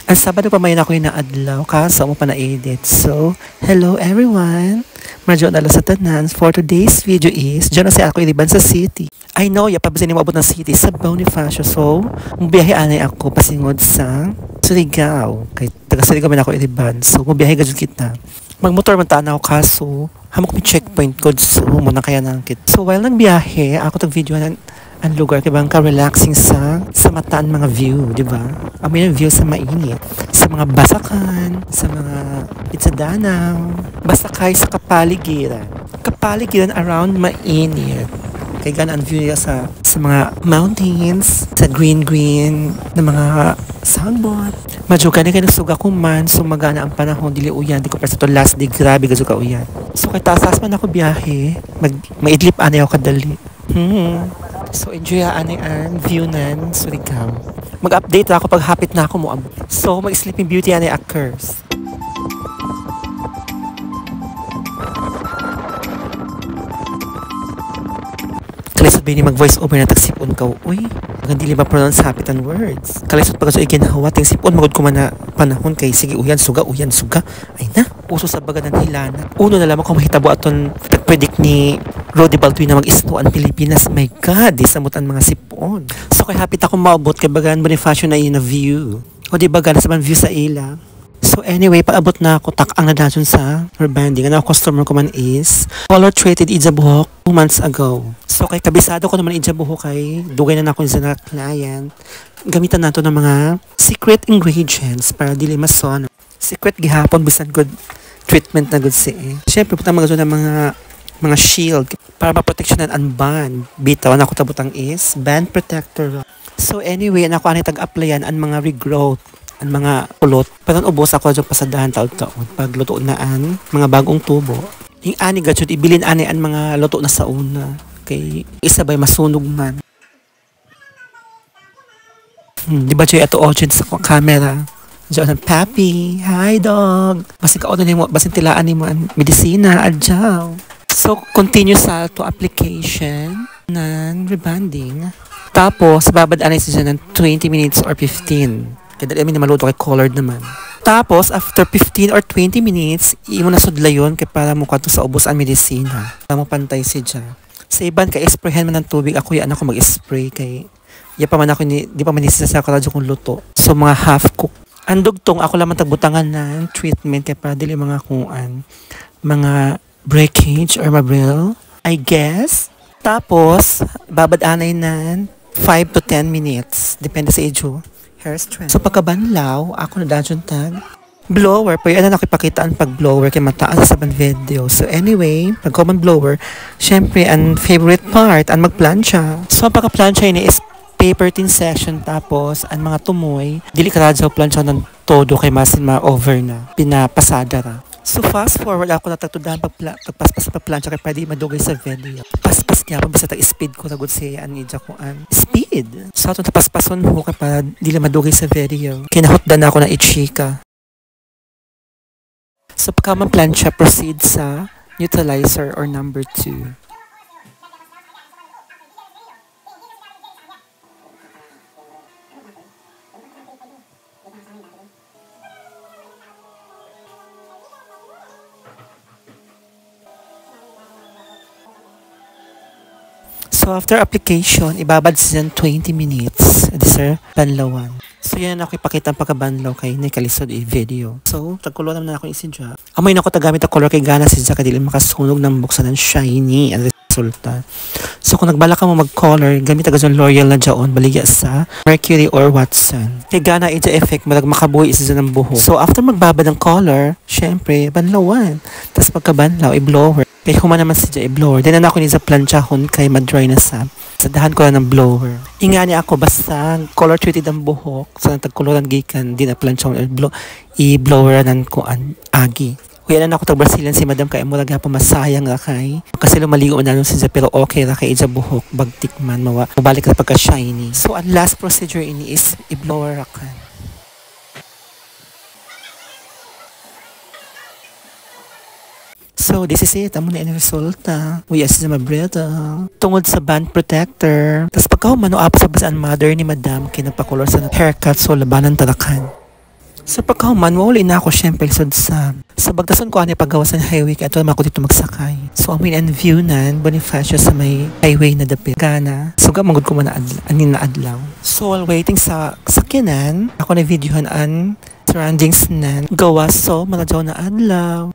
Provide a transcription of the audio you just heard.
Ang Sabado pa may ako yung naadlaw kaso mo pa na-edit. So, hello everyone! Medyo na sa tanan. For today's video is, dyan na si ako iliban sa city. I know, yapabasin mo abot ng city sa Bonifacio. So, mubiyahe anay ako pasingod sa Surigao. Kay taga Surigao man ako iliban. So, mubiyahe gadyo kita. Magmotor man tanaw kaso, hamok may checkpoint code. So, muna kaya nangkit. So, while nagbiyahe, ako tag-video na ang lugar kay bang ka-relaxing sa mataan mga view, di ba? Amoy ng view sa mainit, sa mga basakan, sa mga pitsadanaw, basta kay sa kapaligiran around mainit. Kay gana ang view nila sa mga mountains, sa green na mga soundboard. Medyo gani kayo nasuga ko man, so magana ang panahon, dili uyan, di ko pa sa to last day, grabe gaso ka uyan. So kay taas man ako biyahe, maidlip anay ako kadali. So, enjoy ang view ng Surigao. Mag-update ako pag hapit na ako mo. So, mag-Sleeping Beauty anay occurs. Kalisod ba ni mag-voice over na tagsipon ka? Uy, magandi lima pronounce hapit ang words. Kalisod pag so iginahawa, ting sipon, magod ko man na panahon kay sige uyan, suga. Ay na, uso sa baga ng hilana. Uno na lamang kung mahitabo aton nag-predict ni Rodi Baltuy na mag-isno ang Pilipinas. My God, isamutan mga sipon. So kay hapit ako maabot kay bagan Bonifacio na yun na view. O di baga, nasa man view sa ila. So anyway, paabot na ako, tak-ang na dajon sa rebanding. Ang customer ko man is color treated Idjabuhok 2 months ago. So kay kabisado ko naman Idjabuhok kay dugay na ako sa client. Gamitan nato ng mga secret ingredients para dili mason. Secret gihapon bisan good treatment na good si. Syempre putang mga ng mga shield para maproteksyonan ang band. Bitaw na ako tabutang is band protector. So anyway, ako anay tag-applyan ang mga regrowth, ang mga kulot. Parang ubos ako dyan pasadahan taon-taon. Pagluto na ang mga bagong tubo. Yung ani gachud, ibilin ani ang mga luto na sa una. Kay isabay masunog man. Di ba Joy, ato audience sa camera? Diyan ang papi. Hi dog. Basin ka mo, basin tilaan mo ang medisina. Adjaw. So, continue sa to application ng rebanding. Tapos, babad anay siya ng 20 minutes or 15. Kaya dali amin na maluto kay colored naman. Tapos, after 15 or 20 minutes, imo na sudla yun kay para mo kanto sa ubos ang medisina. Para mo pantay siya. Sa iban, kay sprayhan man ng tubig. Ako yan ako mag-spray kay ya pa man ako, di pa man isisa ko radyo kong luto. So, mga half-cook. Ang dugtong, ako lamang tagbutangan ng treatment kaya para dili mga kuan. Mga breakage or mabril, I guess. Tapos, babad anay na 5 to 10 minutes. Depende sa age. Hair strength. So pagkabanlaw, ako na dadyon tag blower. Pero yan na nakipakita ang pag-blower kay mataas sa ban video. So anyway, pag common blower, syempre ang favorite part, ang magplansya. So ang pagka-plansya ini is paper thin section. Tapos ang mga tumoy, dili ka radyo plansya ng todo kay masin ma-over na. Pinapasada ra. So fast forward ako na tagtudahan pagpaspas pa plancha kay pwede madugay sa video. Paspas niya pag basta speed ko tagod siya anidja ko an speed. So ato paspason mo kay para dili madugay sa video. Kinahotdan ako na ichika. So pagka man plancha proceed sa neutralizer or number 2. So, after application, ibabad siya 20 minutes. Edi sir, banlawan. So, yan ako ipakita ang pagkabanlaw kay Kalisod video. So, tagkulo naman ako isinja. Amoy na ako tagamit ang color kay Gana siya kadili makasunog ng buksan ng shiny ang resulta. So, kung nagbala ka mo mag-color, gamit agad yung L'Oreal na dyan, baligya sa Mercury or Watson. Kay Gana, ito effect, makabuhay isa ng buhok. So, after magbabad ng color, syempre, banlawan. Tapos pagkabanlaw, i-blower. Kaya human naman siya i-blower. Then na ako ni sa planchahon kay madry na sa dahan ko lang ng blower. Ingani ako basta color treated ang buhok. So nagtagkoloran gikan din na planchahon i-blower nan ko an agi. Kuya na ako tag Brazilian si madam kay mo lagi pa masayang ra kay. Kasi lumaligo na nun siya pero okay ra kay ija buhok bagtik man mabalik ra pagka shiny. So ang last procedure ini is i-blower ra kan. So, this is it. Amo na yung resulta. We as sa mabreda. Tungod sa band protector. Tapos pagka humano up sa basaan mother ni madam, kinapakulor sa haircut. So, labanan talakan. So pagkahuman, wala na ako syempre lisod sa bagdason ko ani paggawa sa highway kaya ito naman ako dito magsakay. So ang main and view nan Bonifacio sa may highway na dapit. Gana. So gamagod ko man anin na adlaw. So while waiting sa sakyanan, ako na videohan an surroundings nan gawa so mga na adlaw.